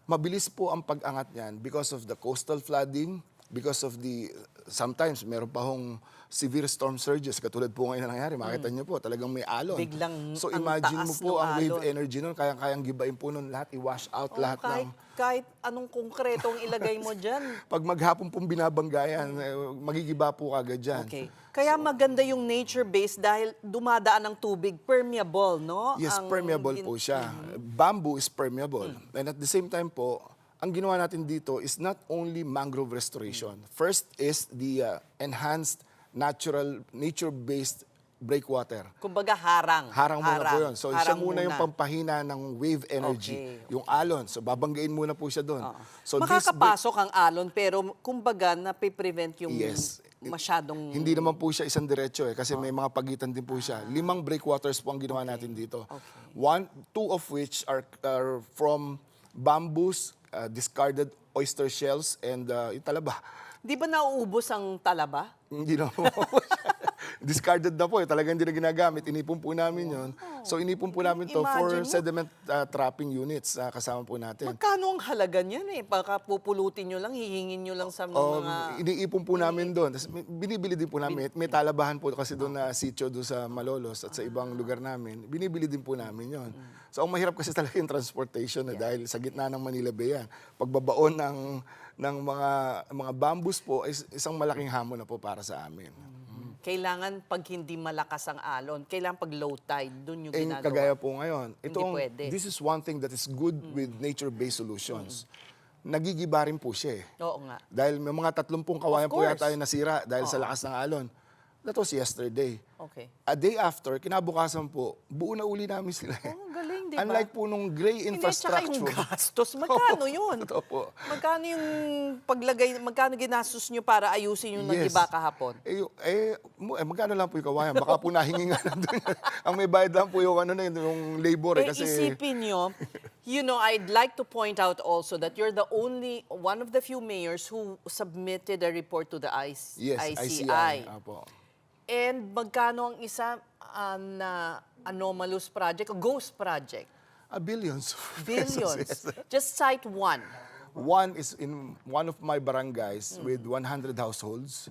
mabilis po ang pag-angat niyan because of the coastal flooding, because of sometimes meron pa hong severe storm surges, katulad po ngayon na nangyari, makita niyo po, talagang may alon. Biglang So ang imagine mo taas po ng ang wave alon. energy nun, kayang gibain po nun lahat, i-wash out lahat ng... Kahit anong konkretong ilagay mo dyan. Pag maghapon pong binabanggayan, magigiba po kagad dyan. Okay. Kaya maganda yung nature-based dahil dumadaan ng tubig, permeable, no? Yes, permeable po siya. Bamboo is permeable. And at the same time po, ang ginawa natin dito is not only mangrove restoration. First is the enhanced nature-based breakwater. Kumbaga harang. Harang muna po yun. So siya Harang muna yung pampahina ng wave energy. Okay. Yung alon. So babanggain muna po siya doon. So Makakapasok ang alon pero kumbaga napiprevent yung Yes. masyadong... Hindi naman po siya isang diretso kasi may mga pagitan din po siya. 5 breakwaters po ang ginawa natin dito. Two of which are from bamboos, discarded oyster shells, and yung talaba. Di ba nauubos ang talaba? Hindi na po. Discarded na po. Talagang hindi na ginagamit. Inipon po namin yun. So inipon po namin to for Imagine mo. sediment trapping units. Kasama po natin. Magkano ang halaga niyan eh? Baka pupulutin nyo lang, hihingin nyo lang sa mga... Iniipon po namin doon. Tapos binibili din po namin. May talabahan po kasi doon na sitio doon sa Malolos at sa ibang lugar namin. Binibili din po namin yon. So ang mahirap kasi talaga yung transportation dahil sa gitna ng Manila Bay yan. Pagbabaon ng mga bamboos po ay isang malaking hamon na po para sa amin. Kailangan pag hindi malakas ang alon, kailangan pag low tide, doon yung ginagawa. Kagaya po ngayon. Pwede. This is one thing that is good with nature-based solutions. Nagigiba rin po siya eh. Oo nga. Dahil may mga 30 kawayan po course. yata yung nasira dahil sa lakas ng alon. That was yesterday. Okay. A day after, kinabukasan po, buo na uli namin sila. Oh, galing, di ba? Unlike po nung gray infrastructure. Hindi, tsaka yung gastos. Magkano yun? Totoo po. Magkano yung paglagay, magkano ginastos nyo para ayusin yung nagiba kahapon? Magkano lang po yung kawayan? Baka po nahingi nga nandun. Ang may bayad lang po yung, yung labor. Kasi... Isipin nyo, I'd like to point out also that you're the only, one of the few mayors who submitted a report to the ICI. Apo. And magkano ang isa na anomalous project, o ghost project? Billions. Billions. Yes. Just cite one. One is in one of my barangays with 100 households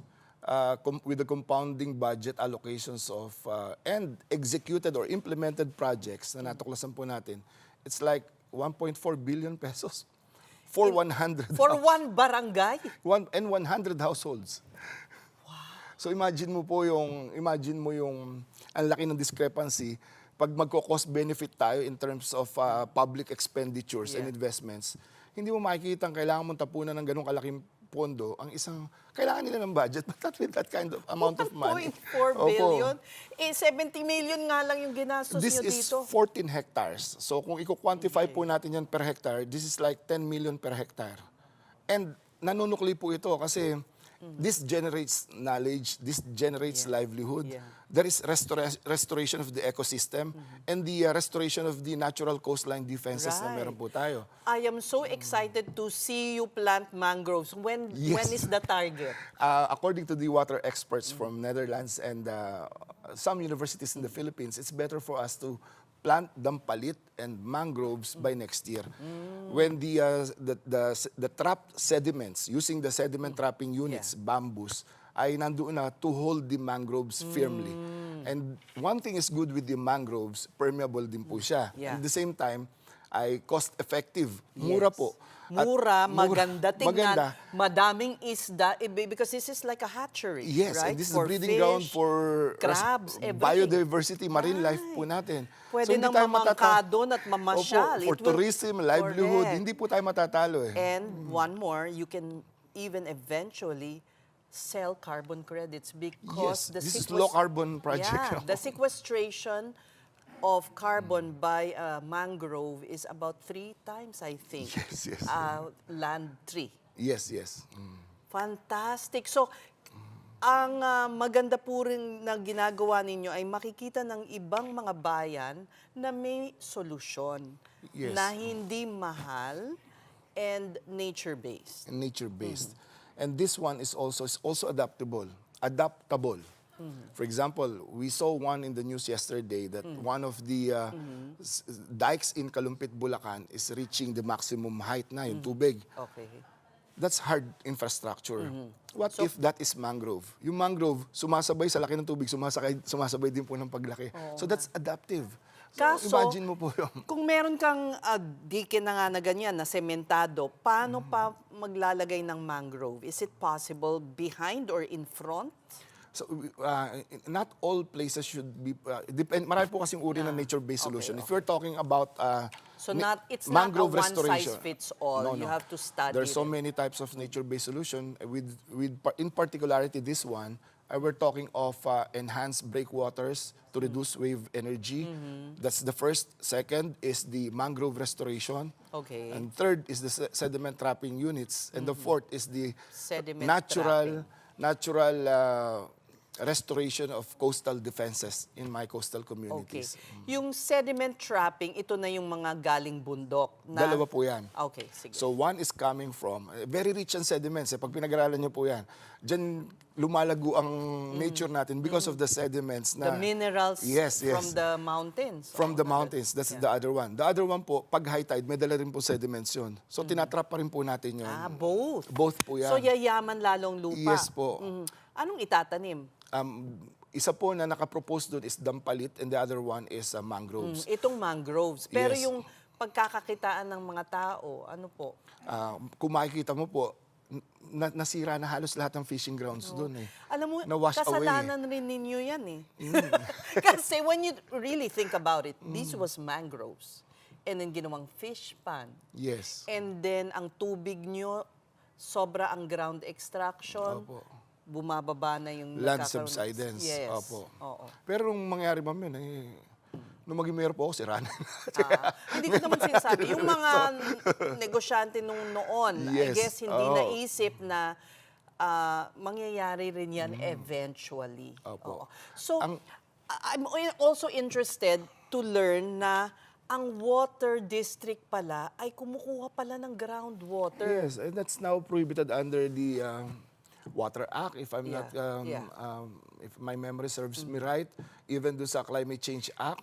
with the compounding budget allocations of and executed or implemented projects na natuklasan po natin. It's like 1.4 billion pesos for 100 For one barangay? 100 households. So imagine mo yung ang laki ng discrepancy pag magko-cost benefit tayo in terms of public expenditures and investments. Hindi mo makikita ang kailangan mong tapunan ng ganung kalaking pondo. Ang isang kailangan nila ng budget but not with that kind of amount of money. 1.4 billion? 70 million nga lang yung ginastos nyo dito. This is 14 hectares. So kung i-quantify po natin yan per hectare, this is like 10 million per hectare. And nanunukli po ito kasi this generates knowledge, this generates livelihood. There is restoration of the ecosystem and the restoration of the natural coastline defenses na meron po tayo. I am so excited to see you plant mangroves. When is the target? According to the water experts from Netherlands and some universities in the Philippines, it's better for us to plant dampalit and mangroves by next year. When the trapped sediments, using the sediment trapping units, bamboos, ay nandoon na to hold the mangroves firmly. And one thing is good with the mangroves, permeable din po siya. At the same time, ay cost-effective. Mura po. Mura, maganda tingnan, maganda. madaming isda, because this is like a hatchery, yes, right? and this is For a breeding fish, ground for crabs, everything. Biodiversity, marine life po natin. Pwede nang mamangka doon at mamasyal. Opo, for tourism, livelihood, hindi po tayo matatalo eh. And one more, you can even eventually sell carbon credits because this is low carbon project. Yeah, the sequestration of carbon by mangrove is about 3 times, I think, land tree. Yes. Fantastic. So, ang maganda po rin na ginagawa ninyo ay makikita ng ibang mga bayan na may solusyon na hindi mahal and nature-based. And this one is also adaptable. For example, we saw one in the news yesterday that one of the dikes in Kalumpit, Bulacan is reaching the maximum height na, yung tubig. Okay. That's hard infrastructure. What if that is mangrove? Yung mangrove, sumasabay sa laki ng tubig, sumasabay din po ng paglaki. So that's adaptive. So Kaso, imagine mo po yun. Kung meron kang diken na nga na ganyan, na sementado, paano pa maglalagay ng mangrove? Is it possible behind or in front? So, not all places should be, marami po kasing uri ng nature-based solution. If we're talking about So it's mangrove not a restoration, one-size-fits-all. No. You have to study There's so it. many types of nature-based solution. In particularity, this one, we're talking of enhanced breakwaters to reduce wave energy. That's the first. Second is the mangrove restoration. Okay. And third is the sediment trapping units. And the fourth is the Sediment natural natural restoration of coastal defenses in my coastal Okay. communities. Yung sediment trapping, ito na yung mga galing bundok. Na... Dalawa po yan. Okay, sige. So one is coming from, very rich in sediments. Pag pinag-aralan niyo po yan, dyan lumalago ang nature natin because of the sediments. The minerals Yes, yes. from the mountains. From the mountains. That's the other one. The other one po, pag high tide, may dala rin po sediments yun. So tinatrap pa rin po natin yun. Both. Both po yan. So yayaman lalong lupa. Yes po. Anong itatanim? Isa po na nakapropose doon is dampalit and the other one is mangroves. Itong mangroves. Pero Yes. yung pagkakakitaan ng mga tao, ano po? Kung makikita mo po, nasira na halos lahat ng fishing grounds doon eh. Alam mo, Na-wash away. kasalanan rin ninyo yan eh. Kasi when you really think about it, this was mangroves. And then ginawang fish pond. Yes. And then ang tubig nyo, sobra ang ground extraction. Opo. Bumababa na yung Land nagkakaroon- subsidence. Yes. Opo. Oo. Pero nung mangyari ma'am yun, nung maging mayor po ako, sira na. Hindi ko naman sinasabi. Yung mga negosyante nung noon, I Yes. guess hindi Oo. naisip na mangyayari rin yan eventually. Opo. Oo. So, I'm also interested to learn na ang water district pala ay kumukuha pala ng groundwater. Yes, and that's now prohibited under the Water Act, if I'm Yeah, not, yeah. if my memory serves me right, even do sa Climate Change Act,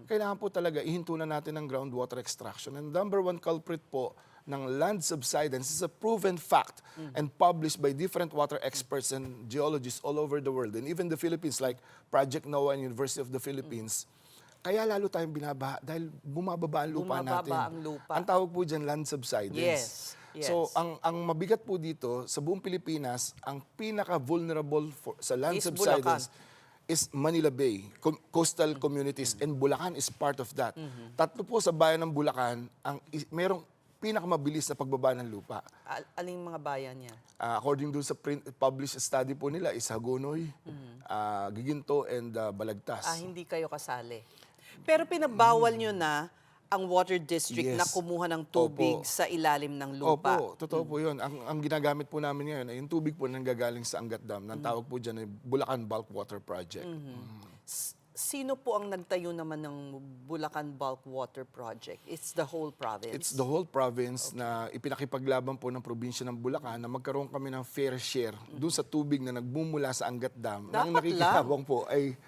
kailangan po talaga ihinto na natin ang groundwater extraction. And number one culprit po ng land subsidence is a proven fact and published by different water experts and geologists all over the world, and even the Philippines, like Project NOAA and University of the Philippines. Kaya lalo tayong binabaha dahil bumababa ang lupa natin. Bumababa ang lupa. Ang tawag po dyan, land subsidence. Yes. Yes. So, ang mabigat po dito, sa buong Pilipinas, ang pinaka-vulnerable sa land Is subsidence is Manila Bay, coastal communities, and Bulacan is part of that. Tatlo po sa bayan ng Bulacan, merong pinakamabilis na pagbaba ng lupa. Aling mga bayan niya? According doon sa published study po nila, is Hagonoy, Giginto, and Balagtas. Hindi kayo kasali. Pero pinabawal nyo na ang water district Yes. na kumuha ng tubig Opo. sa ilalim ng lupa. Opo, totoo po yun. Ang ginagamit po namin ngayon ay yung tubig po nanggagaling sa Angat Dam. Ang tawag po dyan ay Bulacan Bulk Water Project. Sino po ang nagtayo naman ng Bulacan Bulk Water Project? It's the whole province? It's the whole province na ipinakipaglaban po ng probinsya ng Bulacan na magkaroon kami ng fair share doon sa tubig na nagbumula sa Angat Dam. Dapat Ang nakikinabang po ay,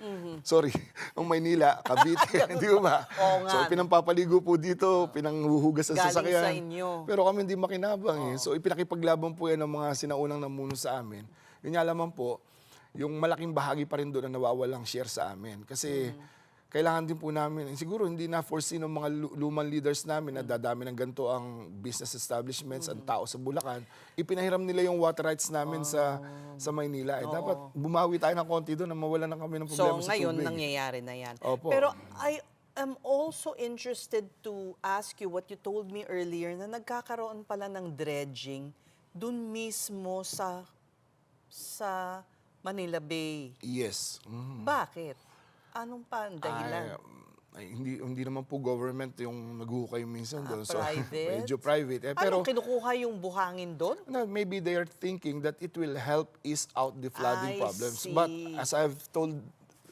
sorry, ang Maynila, Cavite, di ba? Oo nga. So pinampapaligo po dito, pinanghuhugas sa Galing sasakyan. sa inyo. Pero kami hindi makinabang eh. So ipinakipaglaban po yan ng mga sinaunang namuno sa amin. Yun nga lamang po, yung malaking bahagi pa rin doon na nawawalang share sa amin. Kasi kailangan din po namin, siguro hindi na foresee ng mga lumang leaders namin na dadami ng ganito ang business establishments, ang tao sa Bulacan. Ipinahiram nila yung water rights namin sa Maynila. Dapat bumawi tayo ng konti doon na mawala na kami ng problema So sa tubig. ngayon nangyayari na yan. Opo. Pero I am also interested to ask you what you told me earlier na nagkakaroon pala ng dredging dun mismo sa Manila Bay. Yes. Bakit? Anong pa ang dahilan? Hindi naman po government yung naghukay minsan doon. So, private? medyo private. Pero kinukuha yung buhangin doon? Maybe they are thinking that it will help ease out the flooding I problems. see. But as I've told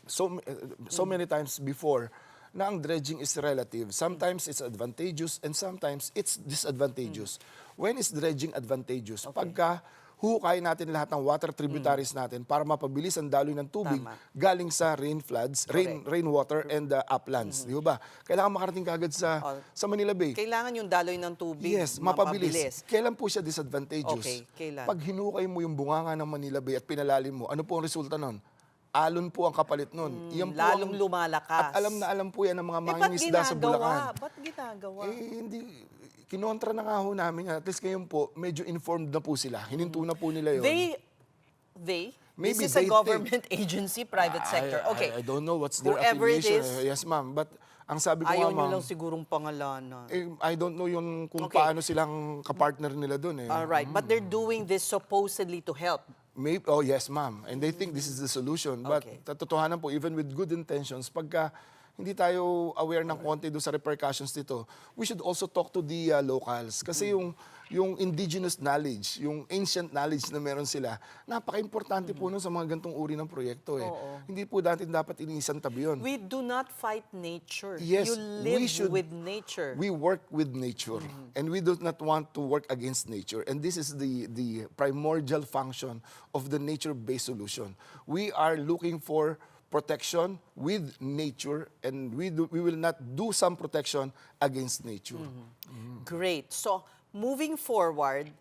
so many times before, na ang dredging is relative. Sometimes it's advantageous and sometimes it's disadvantageous. When is dredging advantageous? Pagka hukay natin lahat ng water tributaries natin para mapabilis ang daloy ng tubig galing sa rain floods, rainwater and uplands. Di ba? Kailangan makarating kaagad sa Manila Bay. Kailangan yung daloy ng tubig Yes, mapabilis. Kailan po siya disadvantageous? Okay, kailan? Pag hinukay mo yung bunganga ng Manila Bay at pinalalim mo, ano po ang resulta nun? Alon po ang kapalit nun. Yan po lalong lumalakas. At alam po yan ng mga mangingisda sa Bulacan. Ba't ginagawa? Hindi. Kinontra na nga ho namin. At least ngayon po, medyo informed na po sila. Hininto na po nila yun. Maybe this is a government agency, private sector. Okay. I don't know what's their Whoever it affiliation. is, Yes, ma'am. But ang sabi ko ayaw nga, nyo ma'am, lang sigurong pangalanan. I don't know yun kung Okay. paano silang kapartner nila doon. All right. But they're doing this supposedly to help. Maybe, yes, ma'am. And they think this is the solution. But totohanan po, even with good intentions, pagka hindi tayo aware ng konti doon sa repercussions nito, we should also talk to the locals. Kasi yung indigenous knowledge, yung ancient knowledge na meron sila, napaka-importante po nun sa mga gantong uri ng proyekto. Hindi po natin dapat iniisang tabi yun. We do not fight nature. Yes, You live with nature. We work with nature, and we do not want to work against nature. And this is the primordial function of the nature-based solution. We are looking for protection with nature, and we will not do some protection against nature. Great. So, moving forward,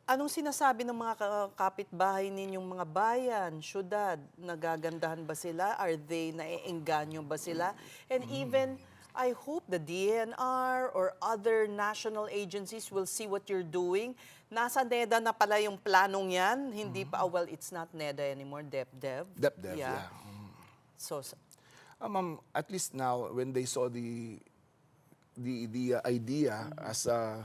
anong sinasabi ng mga kapitbahay ninyong mga bayan, syudad? Nagagandahan ba sila? Are they naiengganyo ba sila? And even, I hope the DNR or other national agencies will see what you're doing. Nasa NEDA na pala yung planong yan. Hindi pa, well, it's not NEDA anymore, DepDev. DepDev, yeah. So, Ma'am, at least now, when they saw the idea as a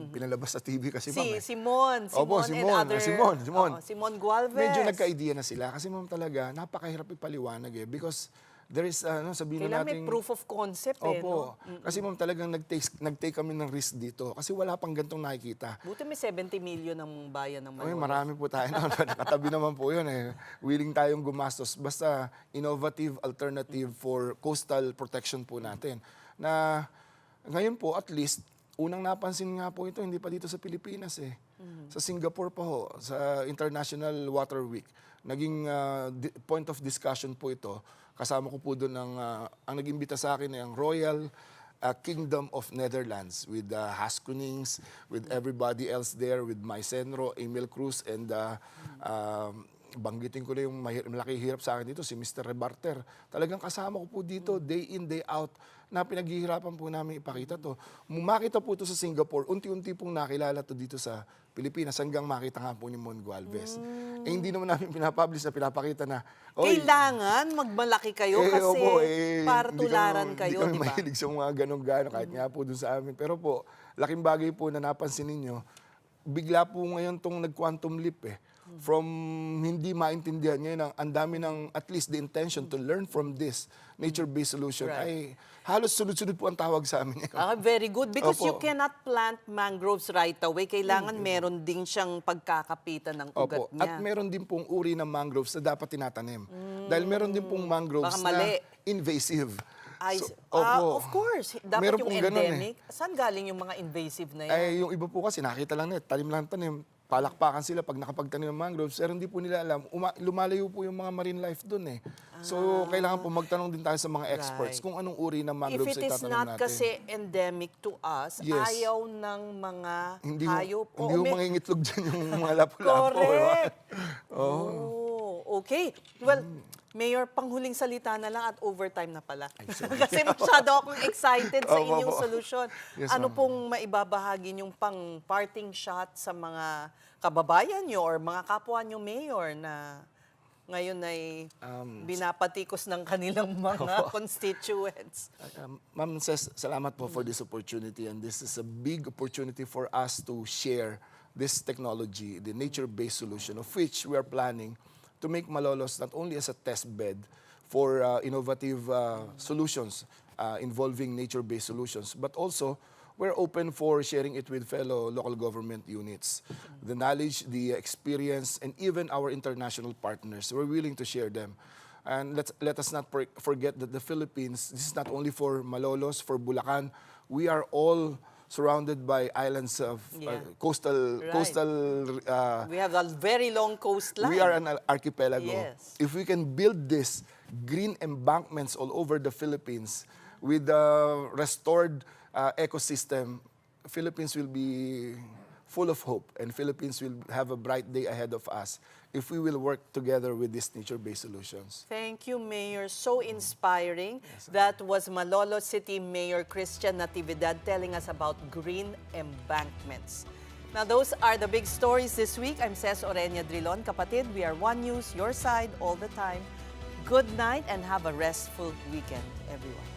pinalabas sa TV kasi ma'am. Simon and other... Simon Gualvez. Medyo nagka-idea na sila kasi ma'am talaga, napakahirap ipaliwanag because there is, sabihin na natin... Kailangan may proof of concept no? Kasi ma'am talagang nag-take kami ng risk dito kasi wala pang gantong nakikita. Buti may 70 million ng bayan ng Malolos. Marami po tayo. Nakatabi naman po yun Willing tayong gumastos. Basta innovative alternative for coastal protection po natin. Na ngayon po at least, unang napansin nga po ito, hindi pa dito sa Pilipinas Sa Singapore pa ho, sa International Water Week. Naging point of discussion po ito. Kasama ko po doon ang nag-imbita sa akin ay ang Royal Kingdom of Netherlands with Haskonings, with everybody else there, with Mysenro, Emil Cruz, and banggitin ko na yung malaki hirap sa akin dito, si Mr. Rebarter. Talagang kasama ko po dito, day in, day out, na pinaghihirapan po namin ipakita to. Makita po ito sa Singapore, unti-unti pong nakilala to dito sa Pilipinas hanggang makita nga po ni Mon Gualvez. Hindi naman namin pinapublish na pinapakita na kailangan magmalaki kayo kasi para tularan kayo, di ba? Hindi kami mahilig sa mga ganong-gano kahit nga po dun sa amin. Pero po, laking bagay po na napansin ninyo, bigla po ngayon tong nag-quantum leap From hindi maintindihan ngayon, ang dami ng at least the intention to learn from this nature-based solution ay halos sunod-sunod po ang tawag sa amin. Very good because you cannot plant mangroves right away. Kailangan meron din siyang pagkakapitan ng ugat niya. At meron din pong uri ng mangroves na dapat tinatanim. Dahil meron din pong mangroves na invasive. Of course. Dapat meron yung endemic. Saan galing yung mga invasive na yan? Yung iba po kasi nakita lang tanim lang tanim. Palakpakan sila pag nakapagtanim ng mangroves, pero hindi po nila alam, lumalayo po yung mga marine life dun So, kailangan po magtanong din tayo sa mga experts kung anong uri ng mangroves ay tatanim natin. If it is not kasi endemic to us, ayaw ng mga hayop. Hindi mo mangingitlog dyan yung mga lapu-lapu. Correct! Okay. Well, Mayor, panghuling salita na lang at overtime na pala. Kasi masyado akong excited sa inyong solusyon. Ano pong maibabahagi niyong pang-parting shot sa mga kababayan niyo or mga kapwa niyo, Mayor, na ngayon ay binapatikos ng kanilang mga constituents? Ma'am Ces, salamat po for this opportunity, and this is a big opportunity for us to share this technology, the nature-based solution, of which we are planning to make Malolos not only as a test bed for innovative solutions involving nature-based solutions, but also we're open for sharing it with fellow local government units. The knowledge, the experience, and even our international partners, we're willing to share them. And let us not forget that the Philippines, this is not only for Malolos, for Bulacan, we are all surrounded by islands of coastal. We have a very long coastline. We are an archipelago. Yes. If we can build this green embankments all over the Philippines with a restored ecosystem, Philippines will be full of hope, and Philippines will have a bright day ahead of us if we will work together with these nature-based solutions. Thank you, Mayor. So inspiring. That was Malolos City Mayor Christian Natividad telling us about green embankments. Now, those are the big stories this week. I'm Ces Orenia Drilon. Kapatid, we are One News, your side all the time. Good night and have a restful weekend, everyone.